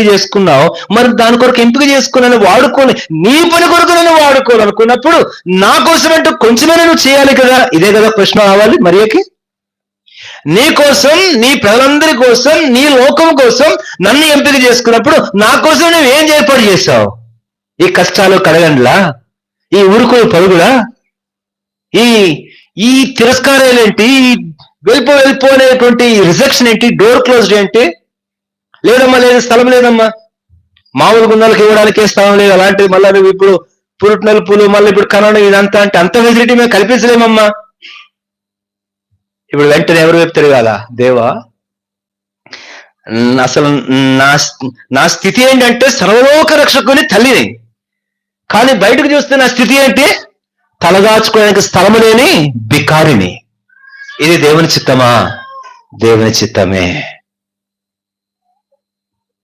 చేసుకున్నావు, మరి దాని కొరకు ఎంపిక చేసుకున్నాను వాడుకోని, నీ పని కొరకు నన్ను వాడుకోవాలనుకున్నప్పుడు నా కోసం అంటూ కొంచెమైనా నువ్వు చేయాలి కదా. ఇదే కదా ప్రశ్న కావాలి మరియకి. నీ కోసం, నీ ప్రజలందరి కోసం, నీ లోకం కోసం నన్ను ఎంపిక చేసుకున్నప్పుడు నా కోసం నువ్వు ఏం ఏర్పాటు చేశావు? ఈ కష్టాలు కడగండ్లా, ఈ ఊరుకోలు పరుగులా, ఈ ఈ తిరస్కారాలు ఏంటి, ఈ వెళ్ళిపో అనేటువంటి రిజెక్షన్ ఏంటి, డోర్ క్లోజ్డ్ ఏంటి? లేదమ్మా, లేదు, స్థలం లేదమ్మా, మామూలు గుండాలకు ఇవ్వడానికే స్థలం లేదు, అలాంటిది మళ్ళీ నువ్వు ఇప్పుడు పురుట్నలుపులు, మళ్ళీ ఇప్పుడు కనడం, ఇదంతా అంటే అంత ఫెసిలిటీ మేము కల్పించలేమమ్మా. ఇప్పుడు వెంటనే ఎవరు వైపు తిరగాల? దేవా, అసలు నా స్థితి ఏంటంటే సర్వలోక రక్షకుని తల్లిని, కానీ బయటకు చూస్తే నా స్థితి ఏంటి? తలదాచుకోవడానికి స్థలము లేని బికారిని. ఇది దేవుని చిత్తమా? దేవుని చిత్తమే.